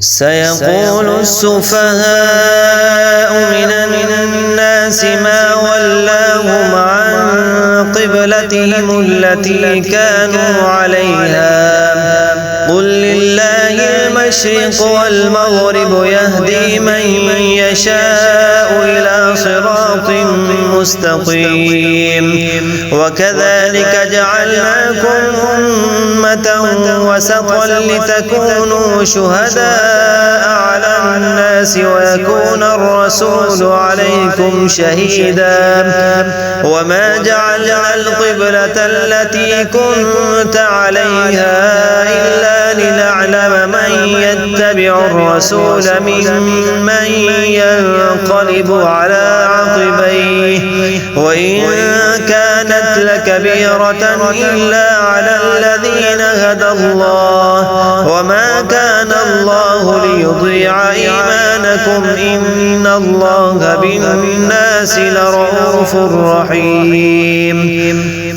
سيقول السفهاء من الناس ما ولاهم عن قبلتهم التي كانوا عليها قل لله المشرق والمغرب يهدي من يشاء إلى صراط مستقيم وكذلك جعلناكم أمة وسطا لتكونوا شهداء على الناس ويكون الرسول عليكم شهيدا وما جعلنا القبلة التي كنت عليها إلا لنعلم من يتبع الرسول ممن ينقلب على عقبيه وإن كانت لكبيرة إلا على الذين هدى الله وما كان الله ليضيع إيمانكم إن الله بالناس لرؤوف رحيم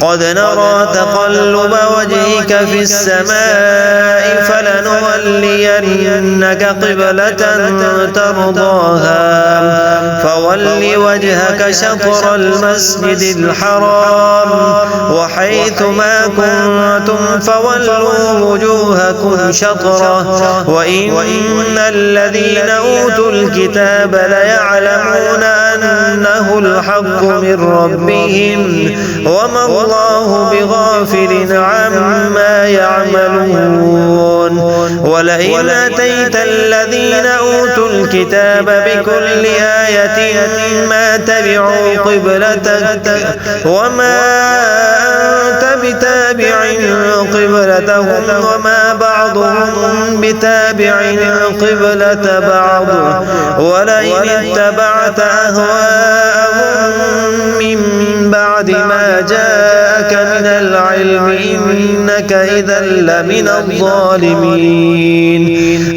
قد نرى تقلب وجهك في السماء فلنولينك قبلة ترضاها فول وجهك شطر المسجد الحرام وحيث ما كنتم فولوا وجوهكم شطره وإن الذين أوتوا الكتاب ليعلمون أنه الحق من ربهم وما الله بغافل عما يعملون ولئن أتيت الذين أوتوا الكتاب بكل آية ما تبعوا قبلتك وما أنت بتابع قبلتهم وما بعضهم بتابع قبلة بعض ولئن اتبعت أهواءهم من بعد ما جاءك من العلم إنك إذا لمن الظالمين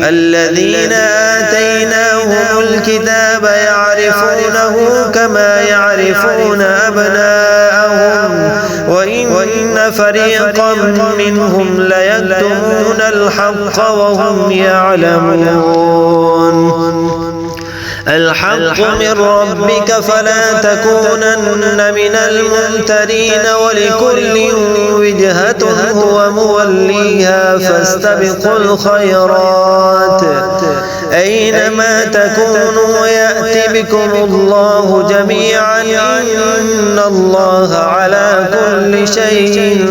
الذين آتيناهم الكتاب يعرفونه كما يعرفون أبناءهم وإن فريقا منهم ليكتمون الحق وهم يعلمون الحق من ربك فلا تكونن من الممترين ولكل وجهة هو موليها فاستبقوا الخيرات أينما تكونوا يأت بكم الله جميعا إن الله على كل شيء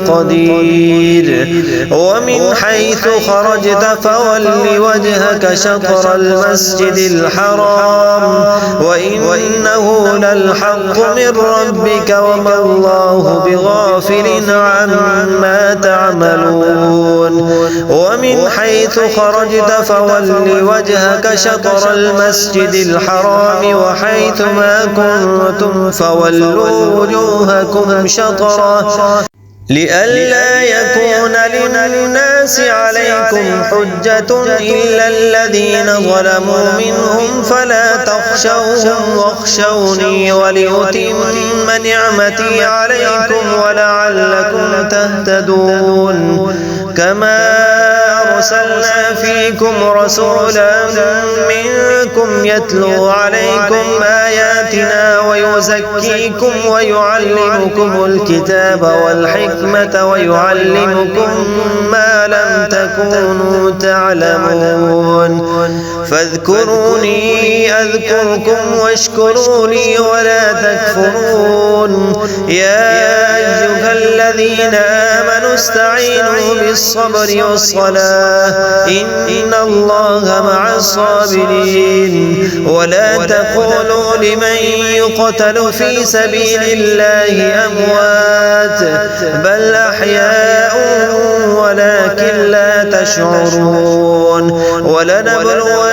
قدير ومن حيث خرجت فول وجهك شطر المسجد الحرام وإنه للحق من ربك وما الله بغافل عما تعملون ومن حيث خرجت فول وجهك شطر المسجد الحرام وحيث ما كنتم فولوا وجوهكم شطره لئلا يكون للناس عليكم حجة إلا الذين ظلموا منهم فلا تخشوهم واخشوني ولأتم نعمتي عليكم ولعلكم تهتدون كما أرسلنا فيكم رسولا منكم يتلو عليكم آياتنا ويزكيكم ويعلمكم الكتاب والحكمة ويعلمكم ما لم تكونوا تعلمون فاذكروني أذكركم واشكروا لي ولا تكفرون يا أيها الذين آمنوا استعينوا بالصبر والصلاة إن الله مع الصابرين ولا تقولوا لمن يقتل في سبيل الله أموات بل أحياء ولكن لا تشعرون ولنبلونكم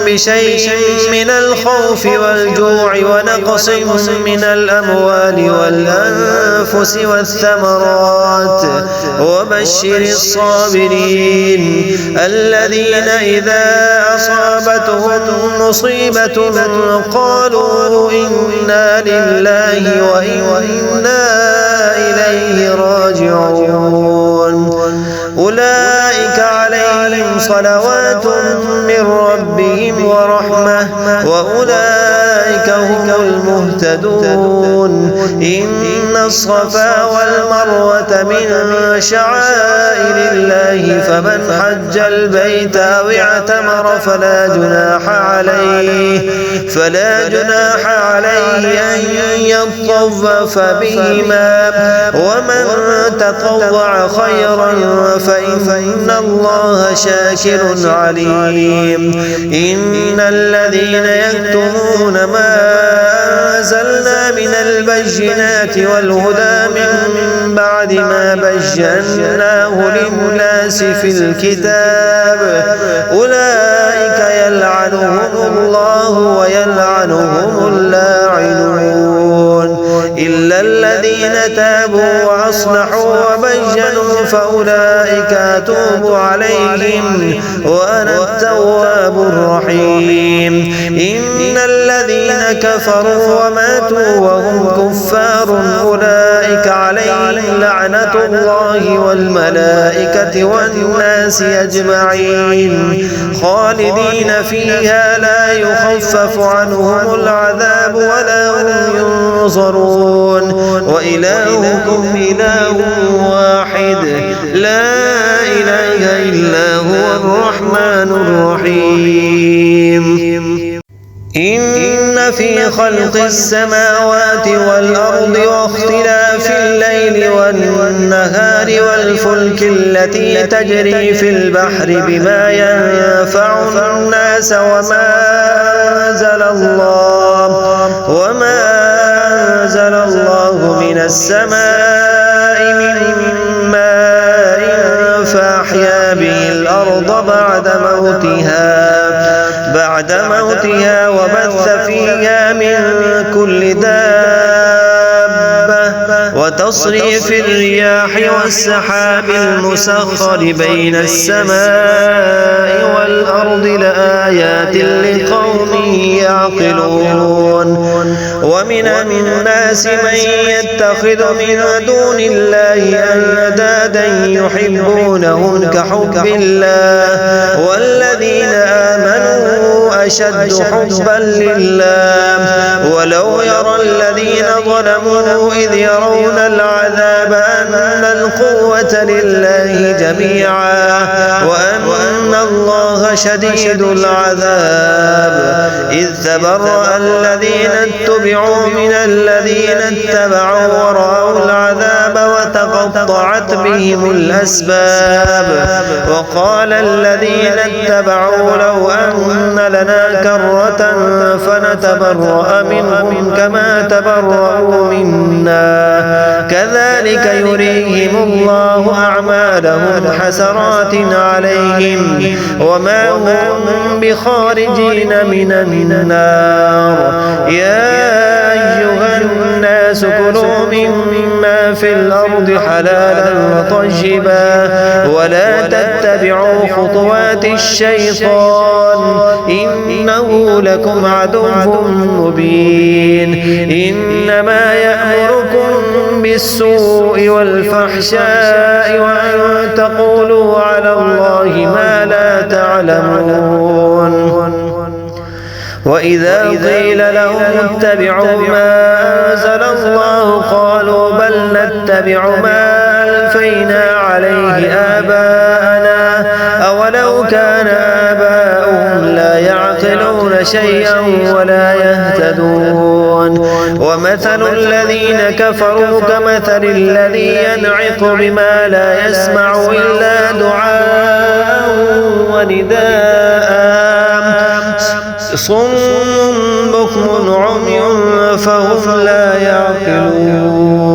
بشيء من الخوف والجوع ونقص من الأموال والأنفس والثمرات وبشر الصابرين الذين إذا أصابتهم مصيبة قالوا إنا لله وإنا إليه راجعون أولئك عليهم صلوات من ربهم ورحمة وأولئك هم المهتدون. إن الصفا والمروة من شعائر الله فمن حج البيت أو اعتمر فلا جناح عليه أن يطوف بهما، ومن تطوع خيرا فإن الله شاكر عليم. إن الذين يكتمون ما أنزلنا من البينات والهدى من بعد ما بيناه للناس في الكتاب أولئك يلعنهم الله ويلعنهم اللاعنون، إلا الذين تابوا وأصلحوا وبينوا فأولئك أتوب عليهم وأنا التواب الرحيم. إن الذين كفروا وماتوا وهم كفار أولئك عليهم لعنة الله والملائكة والناس أجمعين خالدين فيها لا يخفف عنهم العذاب ولا هم ينظرون. وإلهكم إله واحد لا إله إلا هو الرحمن الرحيم. إن في خلق السماوات والأرض واختلاف الليل والنهار والفلك التي تجري في البحر بما ينفع الناس وما أنزل الله من السماء من ماء فأحيا به الأرض بعد موتها وبث فيها من كل دابة وتصريف الرياح والسحاب المسخر بين السماء والأرض لآيات لقوم يعقلون. ومن الناس من يتخذ من دون الله أندادا يحبونهم كحب الله والذين آمنوا أشد حبا لله. ولو يرى الذين ظلموا إذ يرون العذاب أن القوة لله جميعا وأن الله شديد العذاب. إذ تبرأ الذين اتبعوا من الذين اتبعوا ورأوا العذاب وتقطعت بهم الأسباب. وقال الذين اتبعوا لو أن لنا كرة فنتبرأ منهم كما تبرأوا منا كذلك يريهم الله أعمالهم حسرات عليهم وما هم بخارجين من النار. يا أيها الناس كلوا مما في الأرض حلالا وطيبا ولا تتبعوا خطوات الشيطان إنه لكم عدو مبين. إنما يأمركم بالسوء والفحشاء وأن تقولوا على الله ما لا تعلمون. وإذا قيل لهم اتبعوا ما أنزل الله قالوا بل نتبع ما ألفينا عليه آباءنا أولو كان آباؤهم لا يعقلون شيئا ولا يهتدون. ومثل الذين كفروا كمثل الذي ينعق بما لا يسمع إلا دعاء ونداء صم بكم عمي فهم لا يعقلون.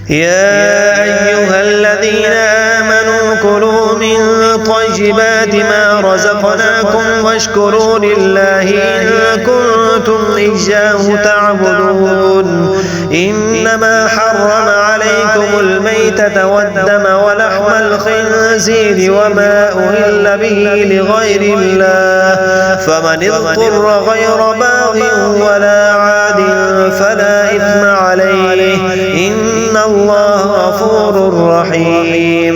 يا أيها الذين آمنوا كلوا من طيبات ما رزقناكم واشكروا لله إن كنتم إياه تعبدون. إنما حرم عليكم الميتة والدم ولحم الخنزير وما أهل به لغير الله فمن اضطر غير باغ ولا عاد فلا إثم عليه إن الله غفور رحيم.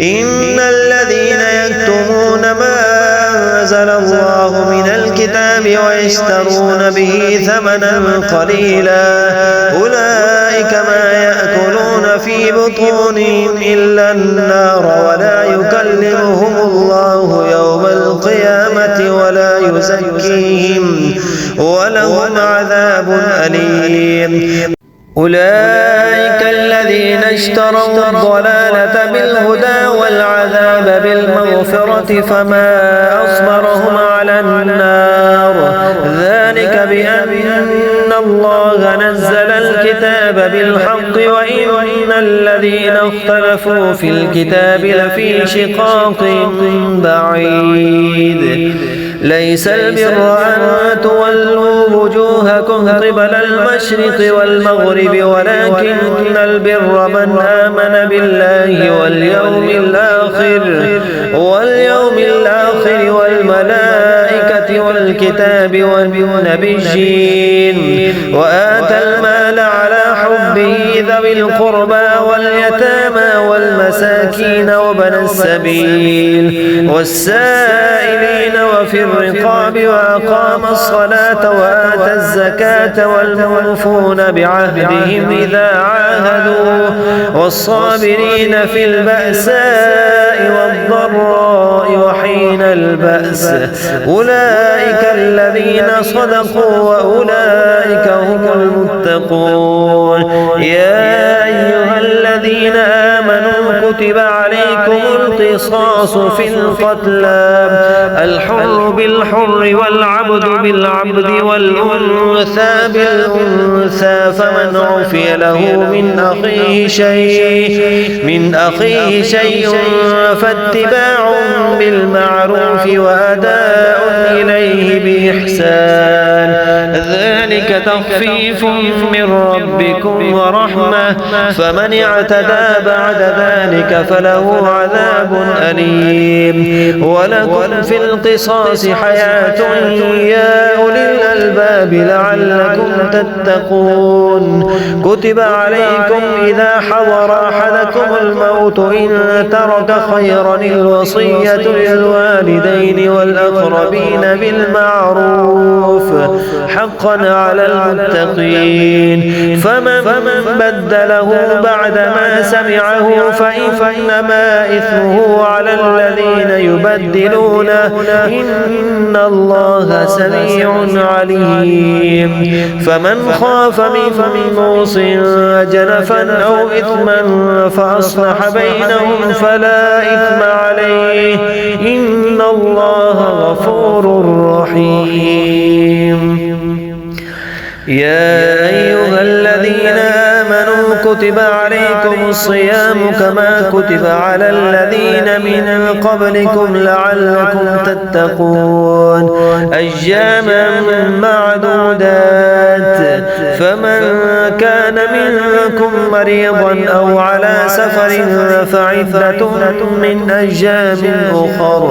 إن الذين يكتمون ما أنزل الله من الكتاب ويشترون به ثمنا قليلا أولئك ما يأكلون في بطونهم إلا النار ولا يكلمهم الله يوم القيامة ولا يزكيهم ولهم عذاب أليم. أولئك الذين اشتروا الضلالة بالهدى والعذاب بالمغفرة فما أصبرهم على النار ذلك بأن الله نزل الكتاب بالحق وإن الذين اختلفوا في الكتاب لفي شقاق بعيد. ليس البر أن تولوا وجوهكم قبل المشرق والمغرب ولكن البر من آمن بالله واليوم الآخر والملائكة والكتاب والنبيين وآتى المال على حبه ذوي القربى واليتامى والمساكين وابن السبيل والسائلين وفي الرقاب وأقام الصلاة وآتى الزكاة والموفون بعهدهم إذا عاهدوا والصابرين في البأساء والضراء وحين البأس أولئك الذين صدقوا وأولئك هم المتقون. يا أيها الذين آمنوا كتب عليكم القصاص في القتلى الحر بالحر والعبد بالعبد والأنثى بالأنثى فمن عفي له من أخيه شيء فاتباع بالمعروف وأداء إليه بإحسان ذلك تخفيف من ربكم ورحمة فمن اعتدى بعد ذلك فله عذاب أليم. ولكم في القصاص حياة يا أولي الألباب لعلكم تتقون. كتب عليكم إذا حضر أحدكم الموت إن ترك خيرا الوصية للوالدين والأقربين بالمعروف حقا على المتقين. فمن بدله بعدما سمعه فإنما إثمه على الذين يبدلونه إن الله سميع عليم. فمن خاف من موص جنفا أو إثما فأصلح بينهم فلا إثم عليه إن الله غفور رحيم. يا أيها الذين آمنوا كتب عليكم الصيام كما كتب على الذين من قبلكم لعلكم تتقون أياما معدودات. فمن كان منكم مريضا أو على سفر فعدة من أيام أخر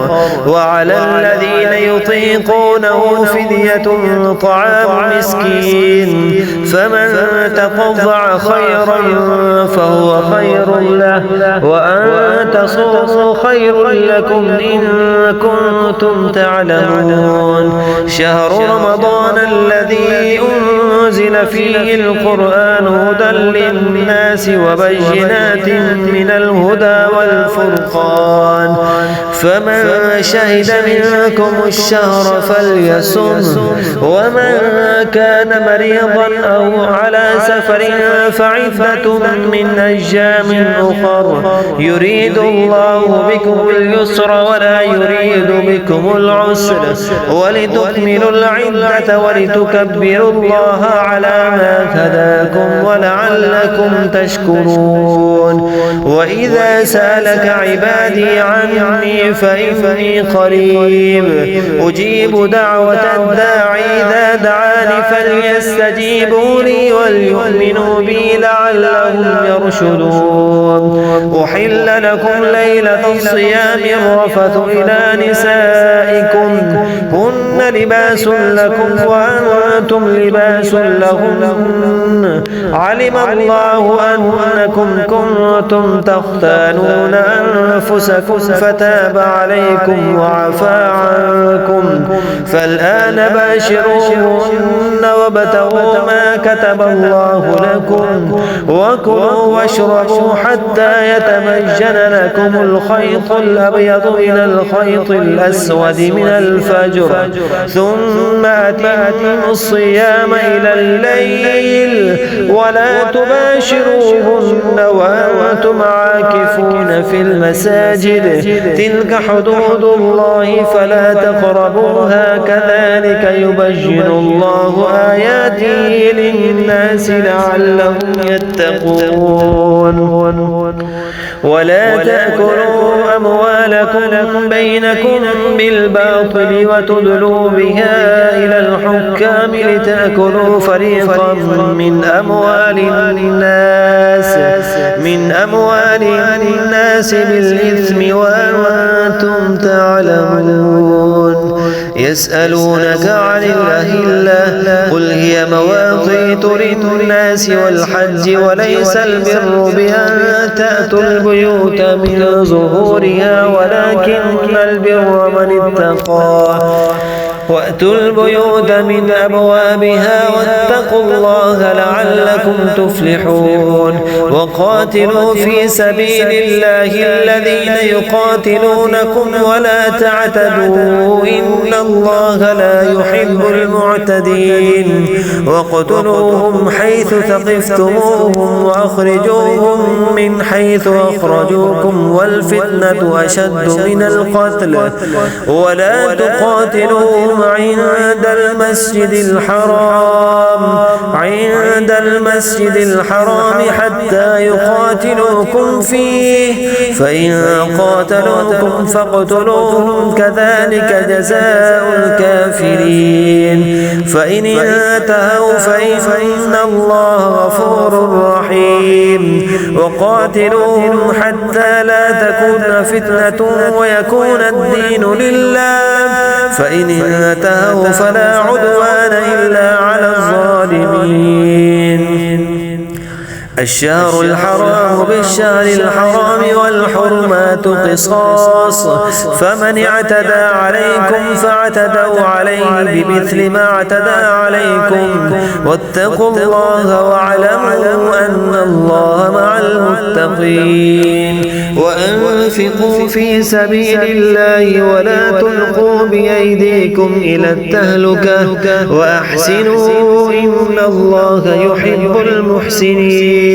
وعلى الذين يطيقونه فدية طعام مسكين فمن تطوع خيرا فهو خير له وأن تصوموا خير لكم إن كنتم تعلمون. شهر رمضان الذي أنزل فيه القرآن هدى للناس وبينات من الهدى والفرقان فمن شهد منكم الشهر فليصم ومن كان مريضا أو على سفر فعدة من أيام أخر يريد الله بكم اليسر ولا يريد بكم العسر ولتكملوا العدة ولتكبروا الله على ما هداكم ولعلكم تشكرون. وإذا سألك عبادي عني فإني قريب أجيب دعوة الداعي إذا دعاني فليستجيبوا لي وليؤمنوا بي لعلهم يرشدون. أحل لكم ليلة الصيام الرفث إلى نسائكم هن لباس لكم وأنتم لباس لهن علم الله أنكم كنتم تختانون أنفسكم فتاب عليكم وعفى عنكم فالآن باشروهن وابتغوا ما كتب الله لكم وكلوا واشربوا حتى يتبين لكم الخيط الأبيض من الخيط الأسود من الفجر ثم أتموا الصيام إلى الليل ولا تباشروهن وأنتم عاكفون في المساجد تلك حدود الله فلا تقربوها كذلك يبين الله آياته للناس لعلهم يتقون ولا تأكلوا أموالكم بينكم بالباطل وتدلوا بها إلى الحكام لتأكلوا فريقا من أموال الناس بالإثم وأنتم تعلمون يسألونك عن الأهلة قل هي مواقيت للناس والحج وليس البر بأن تأتوا البيوت من ظهورها ولكن البر من اتقى وأتوا البيوت من أبوابها واتقوا الله لعلكم تفلحون وقاتلوا في سبيل الله الذين يقاتلونكم ولا تعتدوا إن الله لا يحب المعتدين واقتلوهم حيث ثقفتموهم وأخرجوهم من حيث أخرجوكم والفتنة أشد من القتل ولا تقاتلوهم عند المسجد الحرام حتى يقاتلوكم فيه فإن قاتلوكم فاقتلوهم كذلك جزاء الكافرين فإن انتهوا فإن الله غفور رحيم وقاتلوهم حتى لا تكون فتنة ويكون الدين لله فإن انتهوا فلا عدوان إلا على الظالمين الشهر الحرام بالشهر الحرام والحرمات قصاص فمن اعتدى عليكم فاعتدوا عليه بمثل ما اعتدى عليكم واتقوا الله واعلموا أن الله مع المتقين وأنفقوا في سبيل الله ولا تلقوا بأيديكم إلى التهلكة وأحسنوا إن الله يحب المحسنين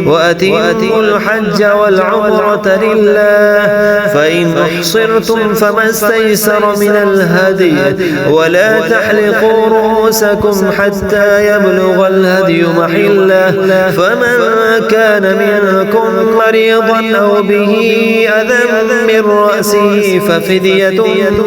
وأتموا الحج والعمرة لله فإن أحصرتم فما استيسر من الهدي ولا تحلقوا رؤوسكم حتى يبلغ الهدي محله فمن كان منكم مريضا أو به أذى من رأسه ففدية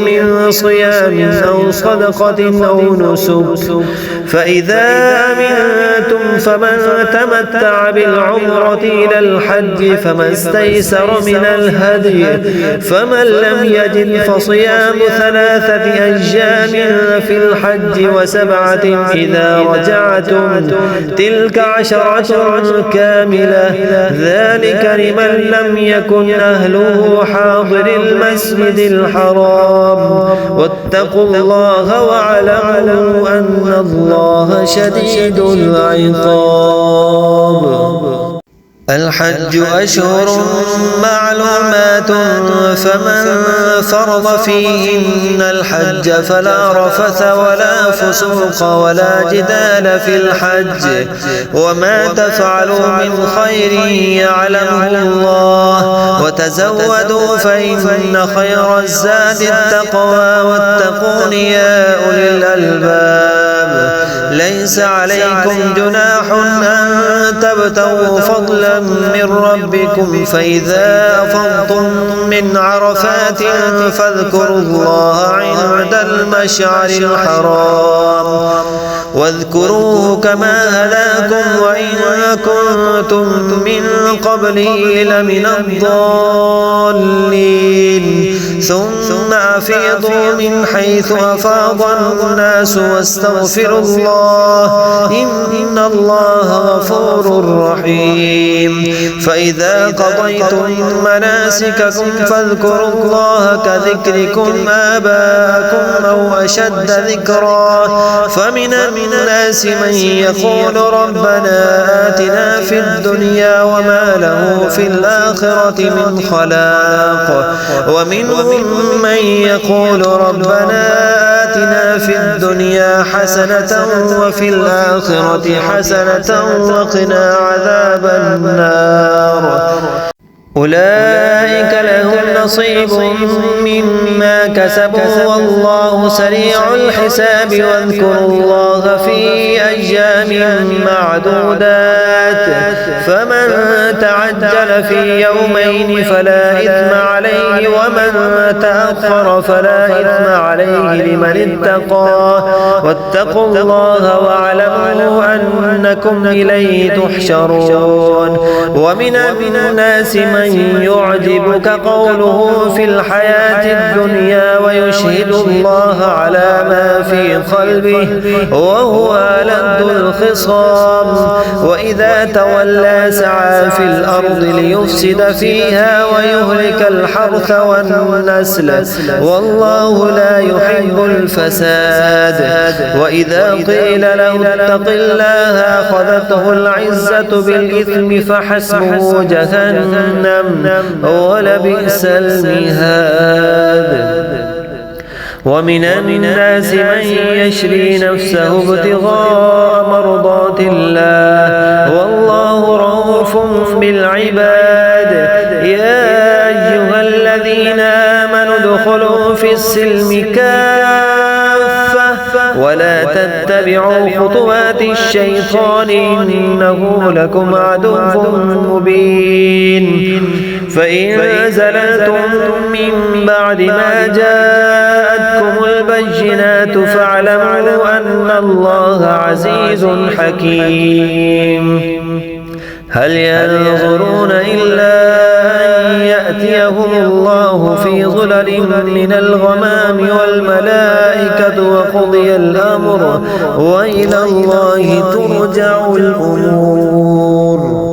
من صيام أو صدقة أو نسك فإذا أمنتم فمن تمتع بالعمرة إلى الحج فما استيسر من الهدي فمن لم يجد فصيام 3 أيام في الحج و7 إذا رجعتم تلك 10 كاملة ذلك لمن لم يكن أهله حاضر المسجد الحرام واتقوا الله واعلموا أن الله شديد العقاب الحج أشهر معلومات فمن فرض فيهن الحج فلا رفث ولا فسوق ولا جدال في الحج وما تفعلوا من خير يعلمه الله وتزودوا فإن خير الزاد التقوى واتقون يا أولي الألباب ليس عليكم جناح أن تبتغوا فضلا من ربكم فإذا أفضتم من عرفات فاذكروا الله عند المشعر الحرام واذكروه كما هداكم وإن كنتم من قبله لمن الضالين ثم أفيضوا من حيث أفاض الناس واستغفروا الله إن الله غفور رحيم. فإذا قضيتم مناسككم فاذكروا الله كذكركم آباءكم أو أشد ذكرا. فمن الناس من يقول ربنا آتنا في الدنيا وما له في الآخرة من خلاق، ومنهم من يقول ربنا آتنا في الدنيا حسنة وفي الآخرة حسنة وقنا عذاب النار. أولئك لهم نصيب مما كسبوا والله سريع الحساب. واذكروا الله في أيام معدودات، فمن تعجل في يومين فلا إثم عليه ومن تأخر فلا إثم عليه لمن اتقى. واتقوا الله واعلموا أنكم إليه تحشرون. ومن الناس من يعجبك قوله في الحياة الدنيا ويشهد الله على ما في قلبه وهو ألد الخصام. وإذا تولى سعى في الأرض ليفسد فيها ويهلك الحرث والنسل والله لا يحب الفساد. وإذا قيل له اتق الله أخذته العزة بالإثم فحسبه جهنم ولبئس المهاد. ومن الناس من يشري نفسه ابتغاء مرضات الله والله رؤوف بالعباد. يا أيها الذين آمنوا ادخلوا في السلم كافة ولا تتبعوا خطوات الشيطان إنه لكم عدو مبين. فإن زللتم من بعد ما جاءتكم البينات فاعلموا أن الله عزيز حكيم. هل ينظرون إلا أن يأتيهم الله في ظلل من الغمام والملائكة وقضي الأمر وإلى الله ترجع الأمور.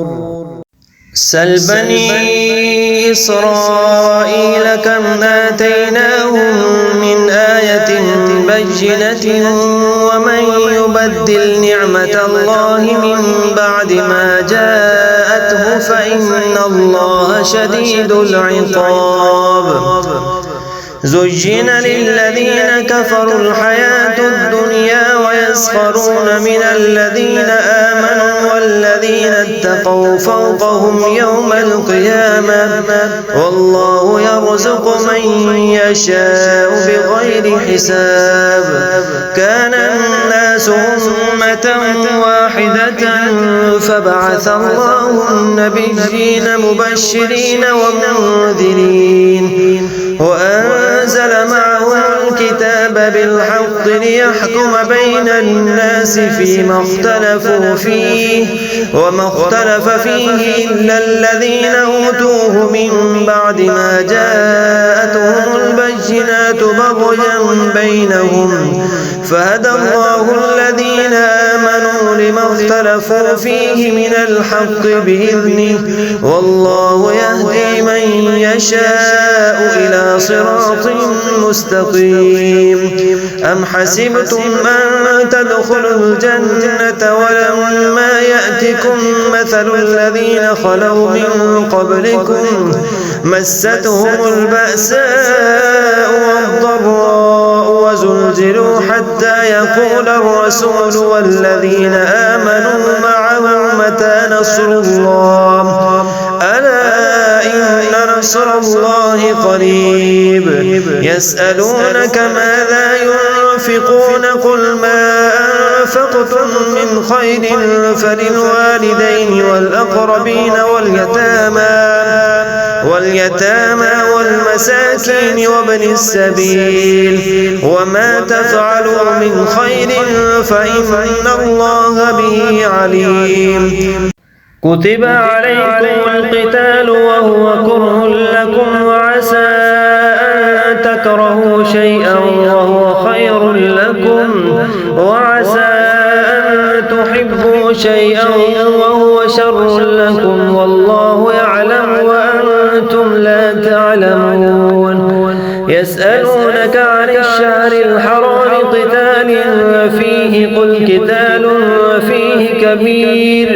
سل بني إسرائيل كم آتيناهم من آية بينة ومن يبدل نعمة الله من بعد ما جاءته فإن الله شديد العقاب. زين للذين كفروا الحياة الدنيا ويسخرون من الذين آمنوا والذين اتقوا فوقهم يوم القيامة والله يرزق من يشاء بغير حساب. كان الناس أمة واحدة فبعث الله النبيين مبشرين ومنذرين وأنزل معهم الكتاب بالحق ليحكم بين الناس فيما اختلفوا فيه وما اختلف فيه إلا الذين أوتوه من بعد ما جاءتهم البينات بغيا بينهم فهدى الله الذين آمنوا لما اختلفوا فيه من الحق بإذنه والله يهدي من يشاء إلى صراط مستقيم. أم حسبتم أن تدخلوا الجنة ولما يأتكم مثل الذين خلوا من قبلكم مستهم البأساء والضراء وزلزلوا حتى يقول الرسول والذين آمنوا معه متى نصر الله ألا إن نصر الله قريب. يسألونك ماذا ينفقون قل ما أنفقتم من خير فللوالدين والأقربين واليتامى والمساكين وابن السبيل وما تفعلوا من خير فإن الله به عليم. كتب عليكم القتال وهو كره لكم وعسى أن تكرهوا شيئا وهو خير لكم وعسى أن تحبوا شيئا وهو شر لكم والله يعلم وأنتم لا تعلمون يسألونك عن الشهر الحرام قتال فيه قل قتال فيه كبير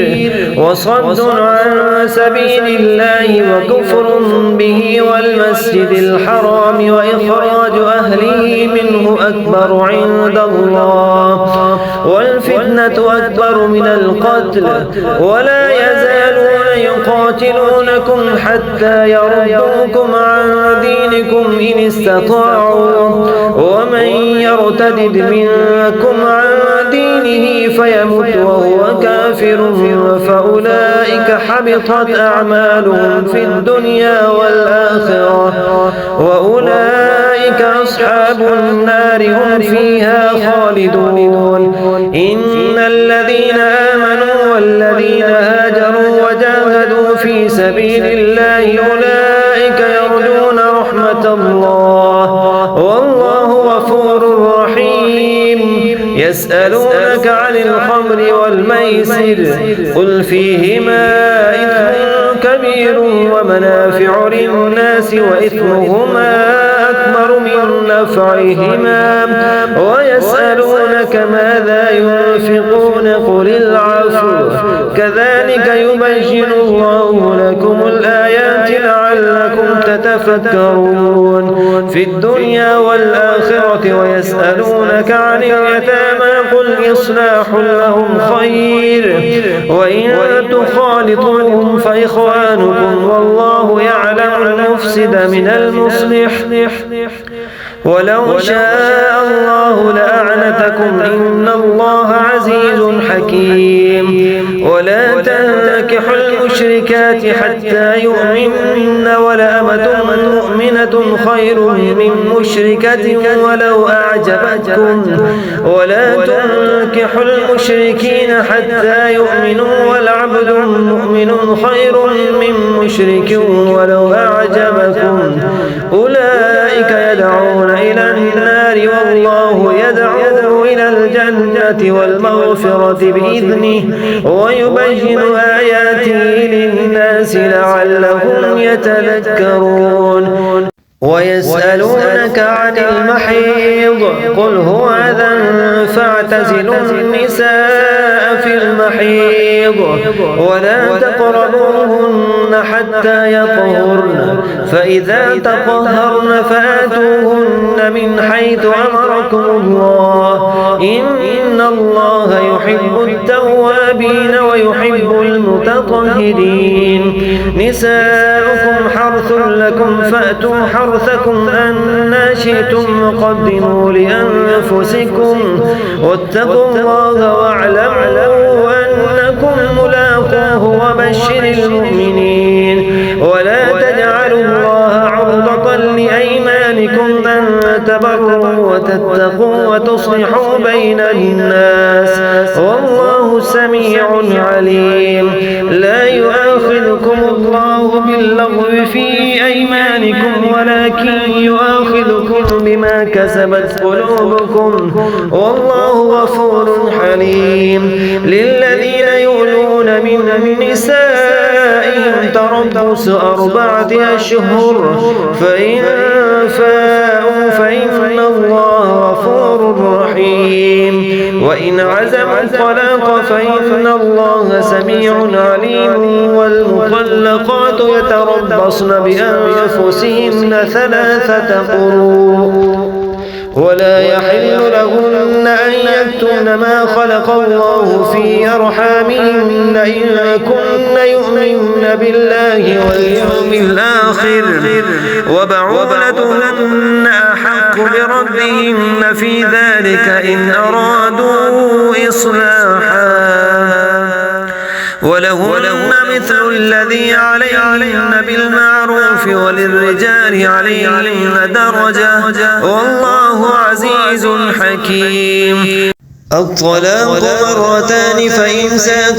وصد عن سبيل الله وكفر به والمسجد الحرام وإخراج أهله منه أكبر عند الله والفتنة أكبر من القتل ولا يزالون يقاتلونكم حتى يردوكم عن دينكم إن استطاعوا ومن يرتد منكم عن دينه فيمت وهو كافر فأولئك حبطت أعمالهم في الدنيا والآخرة وأولئك أصحاب النار هم فيها خالدون إن الذين آمنوا والذين هاجروا وجاهدوا في سبيل الله أولئك يرجون رحمة الله والله غفور رحيم يسألونك عن الخمر والميسر قل فيهما إثم كبير ومنافع للناس وإثمهما أكبر من نفعهما ويسألونك ماذا ينفقون قل العفو كذلك يبين الله لكم الآيات لعلكم تتفكرون في الدنيا والآخرة ويسألونك عن اليتامى قل إصلاح لهم خير وإن تخالطوهم فإخوانكم والله يعلم المفسد من المصلح ولو شاء الله لأعنتكم إن الله عزيز حكيم ولا تنكحوا المشركات حتى يؤمنن ولأمة مؤمنة خير من مشركة ولو أعجبتكم ولا تنكحوا المشركين حتى يؤمنوا ولعبد مؤمن خير من مشرك ولو أعجبكم أولئك يدعون إلى النار والله يدعو إلى الجنة والمغفرة بإذنه ويبين آياته للناس لعلهم يتذكرون ويسألونك عن المحيض قل هو أذى فاعتزلوا النساء في المحيض ولا تقربوهن حتى يطهرن فإذا تطهرن فآتوهن من حيث أمركم الله إن الله يحب التوابين ويحب المتطهرين نساؤكم حرث لكم فأتوا حرثكم أنى شئتم وقدموا لأنفسكم واتقوا الله واعلموا أنكم ملاقوه وبشر المؤمنين ولا تجعلوا الله عرضة لأيمانكم أن تبروا وتتقوا وتصلحوا بين الناس والله سميع عليم لا يؤاخذكم الله باللغو في أيمانكم ولكن يؤاخذكم بما كسبت قلوبكم والله غفور حليم للذين يؤلون من نسائهم تربص 4 أشهر فإن فاءوا فإن الله غفور رحيم وإن عزموا الطلاق فإن الله سميع عليم والمطلقات يتربصن بأنفسهن 3 قروء ولا يحل لهن أن يكتمن ما خلق الله في أرحامهن إن كن يؤمن بالله واليوم الآخر وبعولتهن أحق بربهن في ذلك إن أرادوا إصلاحا ولهن مثل الذي عليهن بالمعروف وللرجال عليهن درجة والله عزيز حكيم الطلاق 2 فإمساك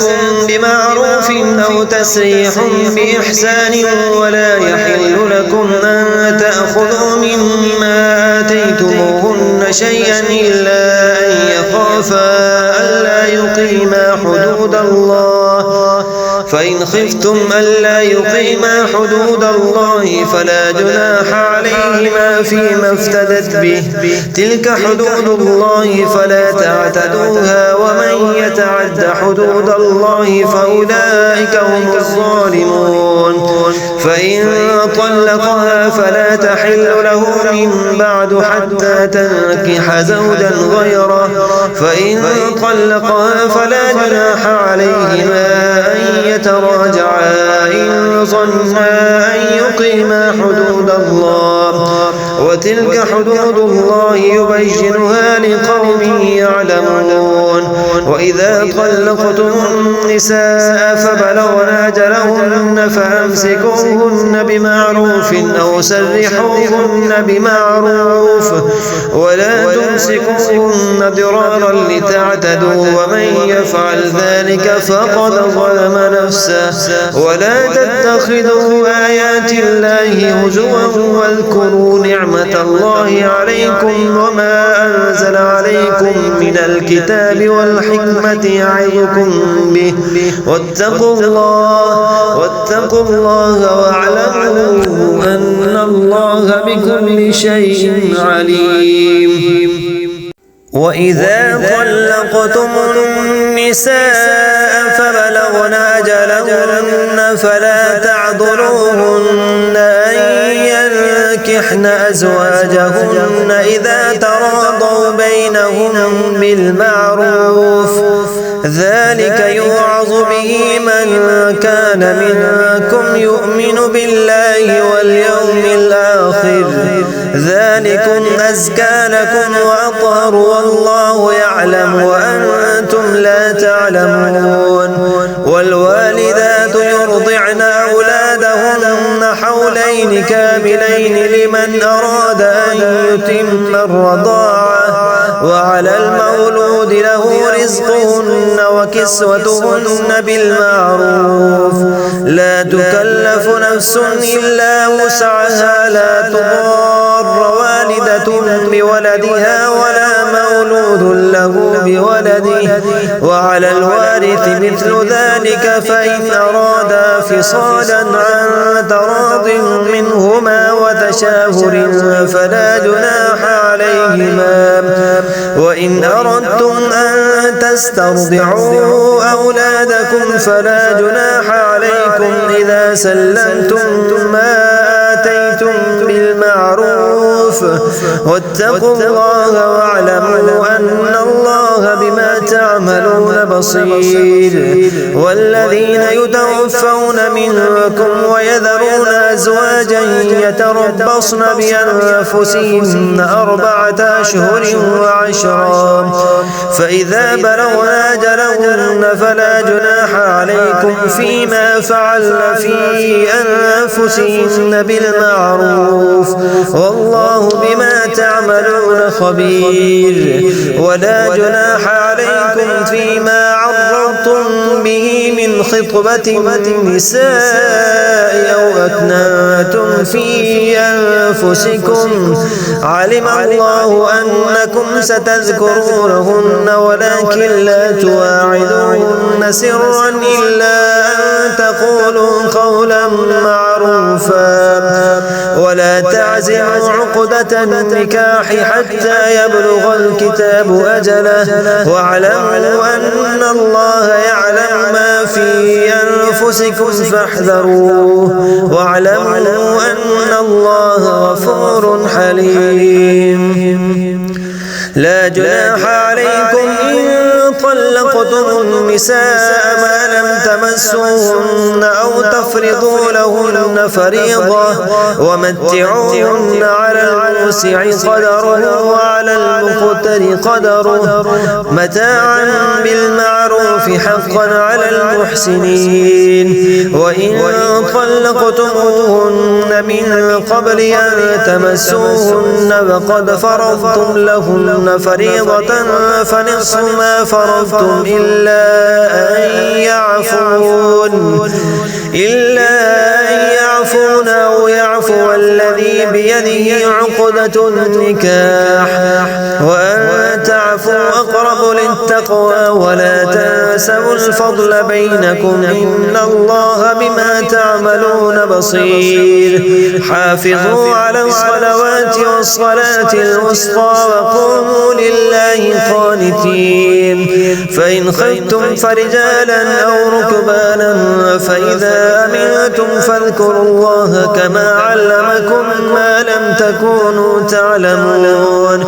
بمعروف أو تسريح بإحسان ولا يحل لكم أن تأخذوا مما شيئا إلا أن يخافا ألا يقيما حدود الله، فإن خفتم ألا يقيما حدود الله فلا جناح عليهما فيما افتدت به، تلك حدود الله فلا تعتدوها، ومن يتعد حدود الله فأولئك هم الظالمون. فإن طلقها فلا تحل له من بعد حتى تنكح زوجا غيره، فإن طلقها فلا جناح عليهما أن يتراجعا إن ظنا أن يقيما حدود الله، وتلك حدود الله يبينها لقوم يعلمون. وإذا طلقتم النساء فبلغن أجلهن فأمسكوهن بمعروف أو سرحوهن بمعروف، ولا تمسكوهن ضرارا لتعتدوا، ومن يفعل ذلك فقد ظلم نفسه. ولا تتخذوا آيات الله هزوا واذكروا نعمة الله عليكم وما أنزل عليكم من الكتاب والحكمة يعظكم به، واتقوا الله واعلموا أن الله بكل شيء عليم. وإذا طلقتم النساء فبلغن أجلهن فلا تعضلوهن أن ينكحن أزواجهن إذا تراضوا بينهم بالمعروف، ذلك يوعظ به من كان منكم يؤمن بالله واليوم الآخر، ذلكم أزكى لكم وأطهر والله يعلم وأنتم لا تعلمون. والوالدات يرضعن أولادهن حولين كاملين لمن أراد أن يتم الرضاعة، وعلى المولود له رزقهن وكسوتهن بالمعروف، لا تكلف نفس إلا وسعها، لا تضار والدة بولدها ولا مولود له بولده، وعلى الوارث مثل ذلك، فإن أرادا فصالا عن تراض منهما وتشاور فلا جناح عليهما. وإن أردتم أن تسترضعوا أولادكم فلا جناح عليكم إذا سلمتم ما آتيتم بالمعروف، واتقوا الله واعلموا أن الله بما تعملون بصير. والذين يتوفون منكم ويذرون أزواجا يتربصن بأنفسهن 4 أشهر وعشرا، فإذا بلغن أجلهن فلا جناح عليكم فيما فعلن في أنفسهن بالمعروف، والله بما تعملون خبير. ولا جناح عليكم فيما عرضتم به من خطبة النساء أو أكننتم في أنفسكم، علم الله أنكم ستذكرونهن ولكن لا تواعدوهن سرا إلا أن تقولوا قولا معروفا، ولا تعزموا عقدة النكاح حتى يبلغ الكتاب أجله، واعلموا أن الله يعلم ما في أنفسكم فاحذروه، واعلموا أن الله غفور حليم. لا جناح عليكم إن طلقتم النساء ما لم تمسوهن أو تفرضوا لهن فريضة، ومتعوهن على الموسع قدره وعلى المقتر قدره متاعا بالمعروف حقا على المحسنين. وإن طلقتموهن من قبل أن تمسوهن وقد فرضتم لهن فريضة فنصف ما فرضتم إلا أن يعفون يعفون أو يعفو الذي بيده عقدة النكاح وأن تعفوا أقرب للتقوى ولا تنسوا الفضل بينكم إن الله بما تعملون بصير حافظوا على الصلوات والصلاة الوسطى وقوموا لله قانتين فإن خفتم فرجالا أو ركبانا فإذا أمنتم فاذكروا الله كما علمكم ما لم تكونوا تعلمون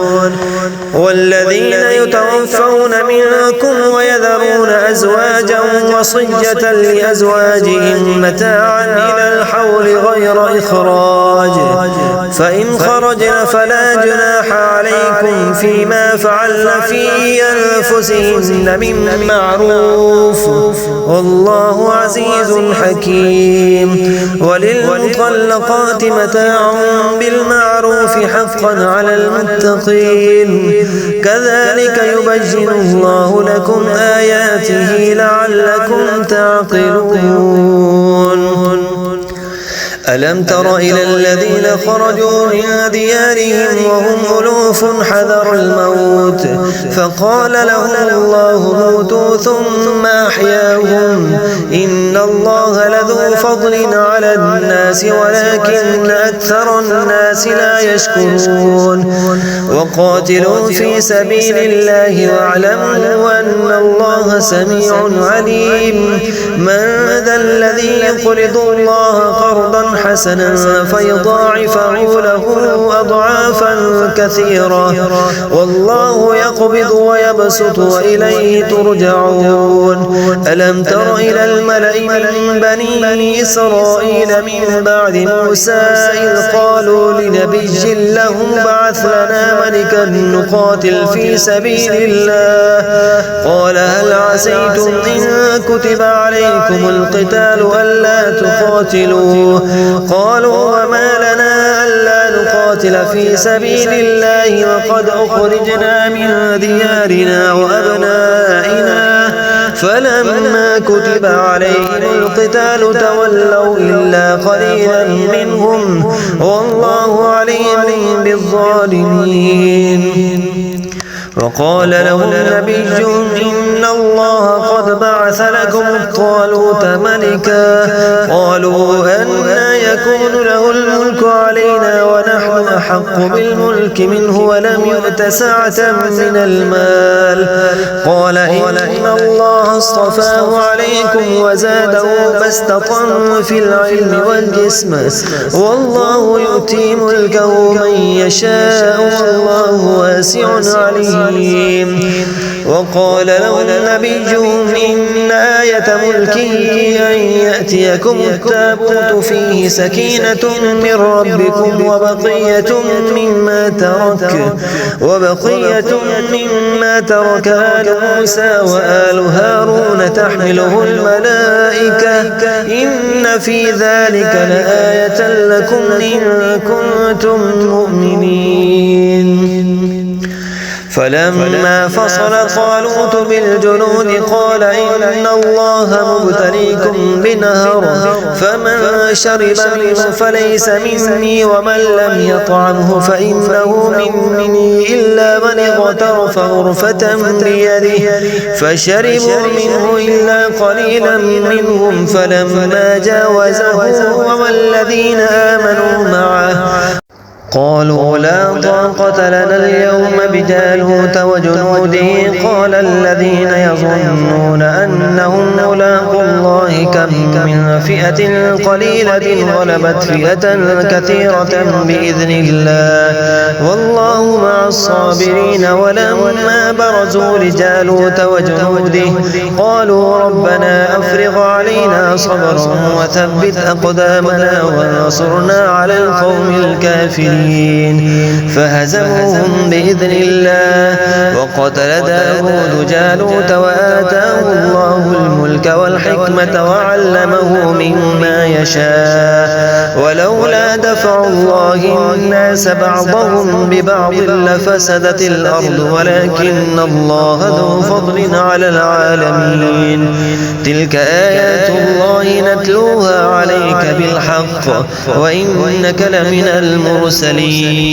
والذين يتوفون منكم ويذرون أزواجا وصية لأزواجهم متاعا إلى الحول غير إخراج فإن خرجن فلا جناح عليكم فيما فعلن في أنفسهن من معروف والله عزيز حكيم وللمطلقات متاع بالمعروف حقا على المتقين كذلك يبين الله لكم آياته لعلكم تعقلون ألم تر إلى الذين خرجوا من ديارهم وهم ألوف حذر الموت فقال لهم الله موتوا ثم أحياهم إن الله لذو فضل على الناس ولكن أكثر الناس لا يشكرون وقاتلوا في سبيل الله واعلموا أن الله سميع عليم من ذا الذي يقرض الله قرضا حسنا فيضاعفه له أضعافا كثيرة والله يقبض ويبسط وإليه ترجعون ألم تر إلى الملأ من بني إسرائيل من بعد موسى إذ قالوا لنبي لهم بعث لنا ملكا نقاتل في سبيل الله قال هل عسيتم إن كتب عليكم القتال ألا تقاتلوا قالوا وما لنا ألا نقاتل في سبيل الله وقد أخرجنا من ديارنا وأبنائنا فلما كتب عليهم القتال تولوا إلا قليلا منهم والله عليم بالظالمين وقال لهم نبيهم إن الله قد بعث لكم طالوت ملكا قالوا أنى يكون له الملك علينا ونحن أحق بالملك منه ولم يؤت سعة من المال قال إن الله اصطفاه عليكم وزاده بسطة في العلم والجسم والله يؤتي ملكه من يشاء والله واسع عليم وقال لهم نبيهم إن آية ملكه أن يأتيكم التابوت فيه سكينة من ربكم وبقية مما ترك آل موسى وآل هارون تحمله الملائكة إن في ذلك لآية لكم إن كنتم مؤمنين فلما فصل طالوت بالجنود قال إن الله مبتليكم بنهر فمن شرب منه فليس مني ومن لم يطعمه فإنه مني إلا من اغترف غرفة بيده فشربوا منه إلا قليلا منهم فلما جاوزه والذين آمنوا معه قالوا لا طاقة لنا اليوم بجالوت وجنوده قال الذين يظنون أنهم ملاقو الله كم من فئة قليلة غلبت فئة كثيرة بإذن الله والله مع الصابرين ولما برزوا لجالوت وجنوده قالوا ربنا أفرغ علينا صبرا وثبت أقدامنا وانصرنا على القوم الكافرين الفاسقين فهزموهم بإذن الله وقتل داود جالوت وآتاه الله الملك والحكمة وعلمه مما يشاء ولولا دفع الله الناس بعضهم ببعض لفسدت الأرض ولكن الله ذو فضل على العالمين تلك آيات الله نتلوها عليك بالحق وإنك لمن المرسلين